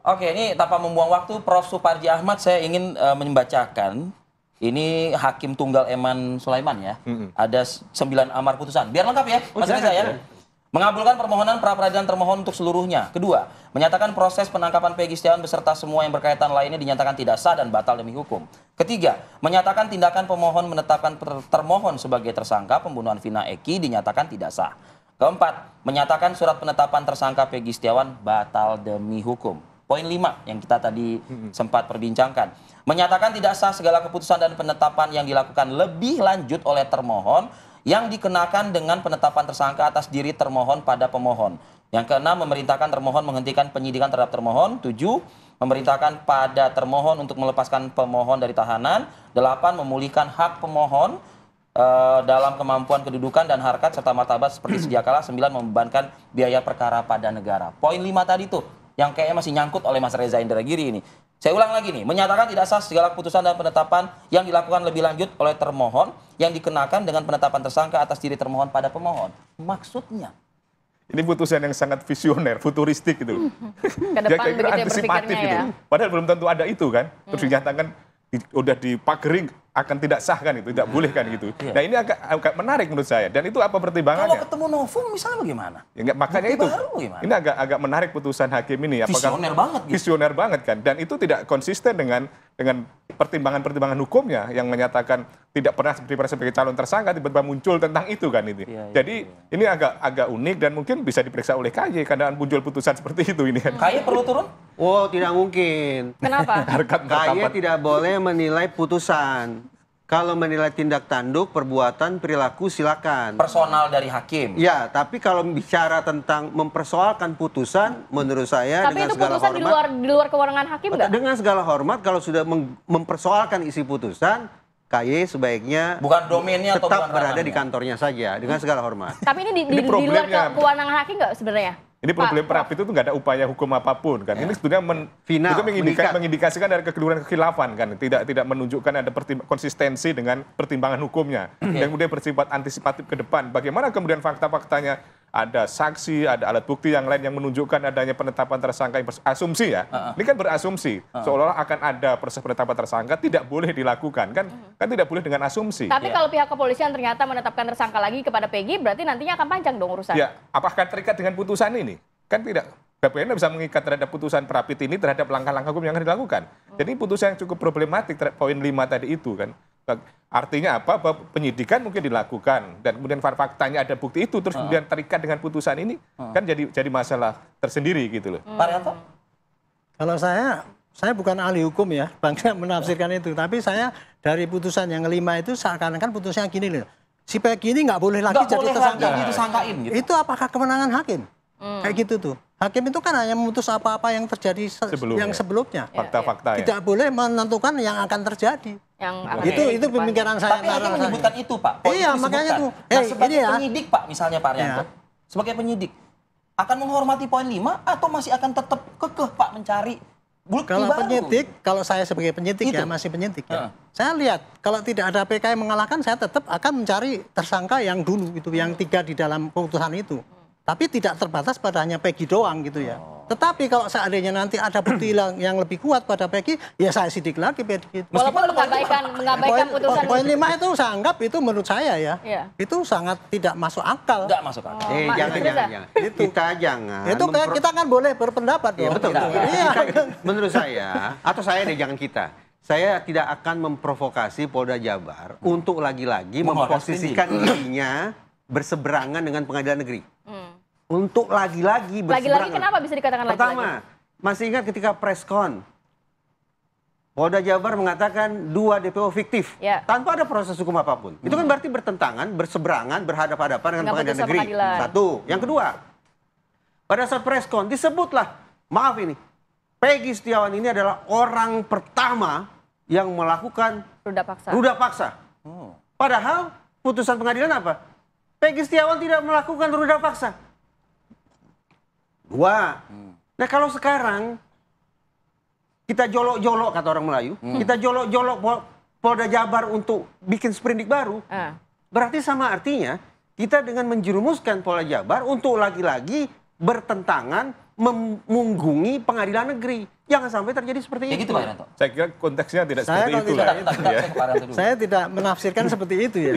Oke, ini tanpa membuang waktu, Prof. Suparji Ahmad, saya ingin membacakan. Ini Hakim Tunggal Eman Sulaiman ya. Ada 9 amar putusan. Biar lengkap ya, Mas Reza ya. Mengabulkan permohonan pra-peradilan termohon untuk seluruhnya. Kedua, menyatakan proses penangkapan Peggy Setiawan beserta semua yang berkaitan lainnya dinyatakan tidak sah dan batal demi hukum. Ketiga, menyatakan tindakan pemohon menetapkan termohon sebagai tersangka pembunuhan Vina Eki dinyatakan tidak sah. Keempat, menyatakan surat penetapan tersangka Peggy Setiawan batal demi hukum. Poin 5 yang kita tadi sempat perbincangkan. Menyatakan tidak sah segala keputusan dan penetapan yang dilakukan lebih lanjut oleh termohon yang dikenakan dengan penetapan tersangka atas diri termohon pada pemohon. Yang keenam, memerintahkan termohon menghentikan penyidikan terhadap termohon. 7, memerintahkan pada termohon untuk melepaskan pemohon dari tahanan. 8, memulihkan hak pemohon dalam kemampuan kedudukan dan harkat serta martabat seperti sedia kala. 9, membebankan biaya perkara pada negara. Poin 5 tadi tuh yang kayaknya masih nyangkut oleh Mas Reza Indragiri ini. Saya ulang lagi nih, menyatakan tidak sah segala keputusan dan penetapan yang dilakukan lebih lanjut oleh termohon yang dikenakan dengan penetapan tersangka atas diri termohon pada pemohon. Maksudnya? Ini putusan yang sangat visioner, futuristik gitu. Ke depan begitu ya antisipatif berpikirnya gitu. ya. Padahal belum tentu ada itu kan. Terus dinyatakan udah dipagering akan tidak sah kan itu, tidak boleh kan gitu. Iya. Nah ini agak menarik menurut saya. Dan itu apa Kalau pertimbangannya? ketemu novum misalnya bagaimana? Ya, makanya Bukti itu, baru gimana? ini agak menarik putusan hakim ini. Visioner banget gitu. Visioner banget kan. Dan itu tidak konsisten dengan pertimbangan-pertimbangan hukumnya yang menyatakan tidak pernah diperiksa sebagai calon tersangka, tiba-tiba muncul tentang itu kan ini. Jadi ini agak unik dan mungkin bisa diperiksa oleh KY karena muncul putusan seperti itu ini. KY perlu turun? Oh, tidak mungkin. Kenapa? Harkat KY martabat. tidak boleh menilai putusan. Kalau menilai tindak tanduk, perbuatan, perilaku silakan. Personal dari hakim. Ya, tapi kalau bicara tentang mempersoalkan putusan, menurut saya Tapi dengan itu segala putusan hormat, di luar kewenangan hakim nggak? dengan segala hormat kalau sudah mempersoalkan isi putusan, KY sebaiknya Bukan domainnya atau tetap bukan berada di ranahnya. kantornya saja dengan segala hormat. Tapi ini Ini di luar problemnya. kewenangan hakim nggak sebenarnya? Ini problem Prap itu tuh nggak ada upaya hukum apapun kan. Ini sebetulnya Final, itu mengikat. mengindikasikan dari kekeliruan kekhilafan kan. Tidak menunjukkan ada konsistensi dengan pertimbangan hukumnya. Dan kemudian bersifat antisipatif ke depan. Bagaimana kemudian fakta-faktanya ada saksi, ada alat bukti yang lain yang menunjukkan adanya penetapan tersangka yang asumsi ya. Ini kan berasumsi. Seolah-olah akan ada proses penetapan tersangka tidak boleh dilakukan kan. Kan tidak boleh dengan asumsi. Tapi kalau pihak kepolisian ternyata menetapkan tersangka lagi kepada Peggy, berarti nantinya akan panjang dong urusan. Ya, apakah terikat dengan putusan ini? Kan tidak. BPN bisa mengikat terhadap putusan Prapit ini terhadap langkah-langkah hukum yang akan dilakukan. Jadi putusan yang cukup problematik poin 5 tadi itu kan. Artinya apa? Bahwa penyidikan mungkin dilakukan dan kemudian faktanya ada bukti itu terus kemudian terikat dengan putusan ini kan jadi masalah tersendiri gitu loh. Pak Rianto? Kalau saya bukan ahli hukum ya, bangga menafsirkan itu. Tapi saya dari putusan yang kelima itu seakan-akan putusannya gini loh. Si Peggy ini nggak boleh lagi Nggak jadi boleh tersangka. lagi disangkain gitu. Itu apakah kemenangan hakim? Kayak gitu tuh. Hakim itu kan hanya memutus apa-apa yang terjadi yang sebelumnya. Fakta-fakta ya. Tidak boleh menentukan yang akan terjadi. Yang akan Itu terjadi ke pemikiran depannya. saya. Tapi hakim menyebutkan itu Pak. Poin Iya, itu makanya disebutkan. tuh. Nah, sebagai ini ya. penyidik Pak, misalnya Pak Rianto. Sebagai penyidik, akan menghormati poin 5 atau masih akan tetap kekeh Pak mencari bukti Kalau baru? penyidik, kalau saya sebagai penyidik ya, Itu. masih penyidik ya. Saya lihat, kalau tidak ada PK yang mengalahkan, saya tetap akan mencari tersangka yang dulu, gitu, yang 3 di dalam keputusan itu. Tapi tidak terbatas pada hanya Peggy doang gitu ya. Tetapi kalau seandainya nanti ada bukti yang lebih kuat pada Peggy, ya saya sidik lagi Peggy. Walaupun mengabaikan putusan. Poin 5 itu saya anggap itu menurut saya ya, Iya. itu sangat tidak masuk akal. Nggak masuk akal. Jangan. Kita jangan. Itu kayak kita kan boleh berpendapat dong. Ya, betul. Iya. Menurut saya, atau saya deh, jangan kita. Saya tidak akan memprovokasi Polda Jabar untuk lagi-lagi memposisikan dirinya berseberangan dengan pengadilan negeri. Untuk lagi-lagi berseberangan. Lagi-lagi kenapa bisa dikatakan lagi-lagi? Pertama, masih ingat ketika preskon, Polda Jabar mengatakan 2 DPO fiktif Ya. tanpa ada proses hukum apapun. Itu kan berarti bertentangan, berseberangan, berhadapan-hadapan dengan Nggak pengadilan putusan negeri. pengadilan. Satu. Yang kedua, pada saat preskon disebutlah, maaf ini, Peggy Setiawan ini adalah orang pertama yang melakukan ruda paksa. Padahal putusan pengadilan apa? Peggy Setiawan tidak melakukan ruda paksa. 2. Nah kalau sekarang kita jolok-jolok kata orang Melayu, kita jolok-jolok Polda Jabar untuk bikin sprindik baru, berarti sama artinya kita dengan menjerumuskan Polda Jabar untuk lagi-lagi bertentangan memunggungi pengadilan negeri. Jangan sampai terjadi seperti Kayak itu. gitu Pak Wiranto. Saya kira konteksnya tidak Saya seperti kalau itu tidak- lah. Bentar, Ya. saya ke Pak Wiranto dulu. Saya tidak menafsirkan seperti itu ya.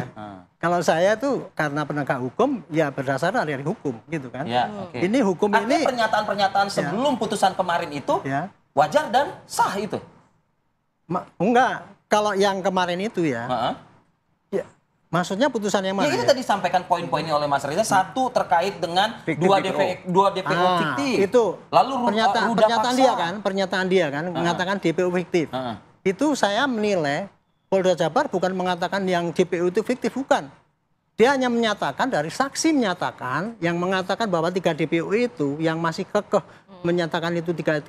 Kalau saya tuh karena penegak hukum ya berdasarkan dari hukum gitu kan. Ya, oke. Ini hukum Artinya ini pernyataan-pernyataan sebelum putusan kemarin itu ya wajar dan sah itu. enggak. Kalau yang kemarin itu ya, Heeh. ya maksudnya putusan yang Ya mana? ini ya? tadi sampaikan poin-poinnya oleh Mas Reza. Satu terkait dengan Fiktif dua DPO Ah, fiktif. itu Lalu pernyataan ruda pernyataan dia kan mengatakan DPO fiktif. Heeh. Itu saya menilai Polda Jabar bukan mengatakan yang DPO itu fiktif, bukan. Dia hanya menyatakan dari saksi menyatakan yang mengatakan bahwa 3 DPO itu yang masih kekeh menyatakan itu 3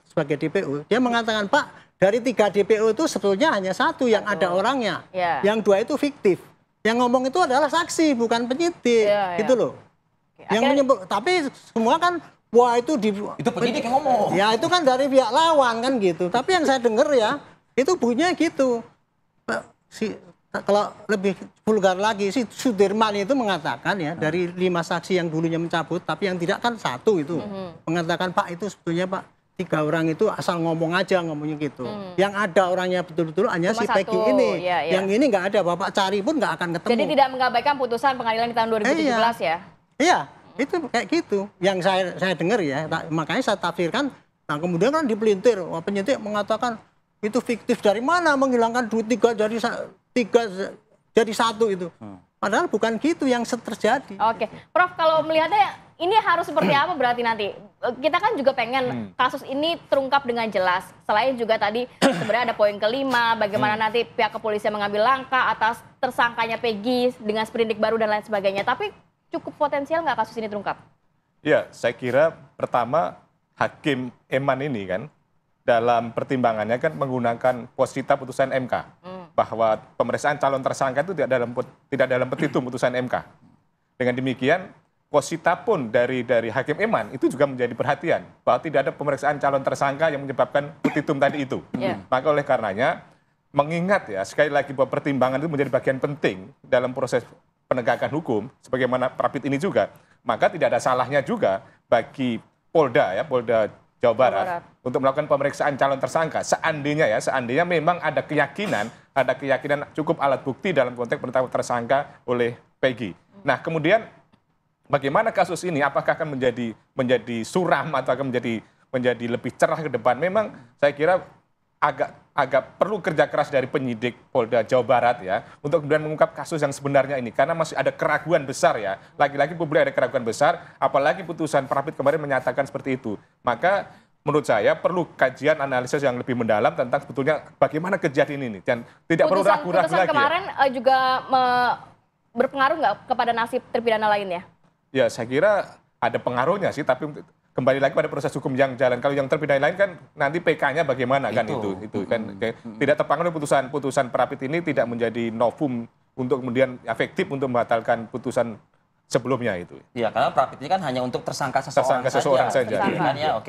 sebagai DPO. Dia mengatakan, Pak, dari 3 DPO itu sebetulnya hanya 1 yang ada orangnya. Ya. Yang 2 itu fiktif. Yang ngomong itu adalah saksi, bukan penyidik. Ya, ya. Gitu loh. Oke, Yang akhirnya- menyebut, tapi semua kan wah itu Itu penyidik yang ngomong. Ya itu kan dari pihak lawan kan gitu. Tapi yang saya dengar ya itu bunyinya gitu. Kalau lebih vulgar lagi si Sudirman itu mengatakan ya dari 5 saksi yang dulunya mencabut tapi yang tidak kan 1 itu mengatakan Pak itu sebetulnya Pak 3 orang itu asal ngomong aja ngomongnya gitu. Yang ada orangnya betul-betul hanya Cuma si Peggy 1, ini. ya, ya. Yang ini nggak ada Bapak cari pun nggak akan ketemu. Jadi tidak mengabaikan putusan pengadilan di tahun 2017 ya? Iya, itu kayak gitu. Yang saya dengar ya, makanya saya tafsirkan. Nah kemudian kan dipelintir, wah, penyidik mengatakan itu fiktif dari mana menghilangkan 3 jadi 1 itu. Padahal bukan gitu yang terjadi. Oke, Prof, kalau melihatnya ini harus seperti apa berarti nanti? Kita kan juga pengen kasus ini terungkap dengan jelas. Selain juga tadi sebenarnya ada poin kelima, bagaimana nanti pihak kepolisian mengambil langkah atas tersangkanya Peggy dengan sprindik baru dan lain sebagainya. Tapi cukup potensial nggak kasus ini terungkap? Ya, saya kira pertama Hakim Eman ini kan dalam pertimbangannya kan menggunakan posita putusan MK bahwa pemeriksaan calon tersangka itu tidak dalam petitum putusan MK. Dengan demikian posita pun dari Hakim Eman itu juga menjadi perhatian bahwa tidak ada pemeriksaan calon tersangka yang menyebabkan petitum tadi itu. Yeah. Maka oleh karenanya mengingat ya sekali lagi bahwa pertimbangan itu menjadi bagian penting dalam proses penegakan hukum sebagaimana Prapit ini juga, maka tidak ada salahnya juga bagi Polda Jawa Barat untuk melakukan pemeriksaan calon tersangka seandainya memang ada keyakinan cukup alat bukti dalam konteks penetapan tersangka oleh Peggy. Nah, kemudian bagaimana kasus ini apakah akan menjadi suram atau akan menjadi lebih cerah ke depan? Memang saya kira agak perlu kerja keras dari penyidik Polda Jawa Barat ya untuk kemudian mengungkap kasus yang sebenarnya ini karena masih ada keraguan besar ya. Lagi-lagi publik ada keraguan besar, apalagi putusan Prapit kemarin menyatakan seperti itu. Maka menurut saya perlu kajian analisis yang lebih mendalam tentang sebetulnya bagaimana kejadian ini dan tidak perlu ragu-ragu Putusan lagi. kemarin juga berpengaruh nggak kepada nasib terpidana lainnya? Ya, saya kira ada pengaruhnya sih, tapi kembali lagi pada proses hukum yang jalan. Kalau yang terpidana lain kan nanti PK-nya bagaimana kan itu kan tidak terpengaruh putusan Prapit ini tidak menjadi novum untuk kemudian efektif untuk membatalkan putusan sebelumnya itu. Ya, karena Prapit ini kan hanya untuk tersangka seseorang Tersangka seseorang saja. Penyidikannya, oke.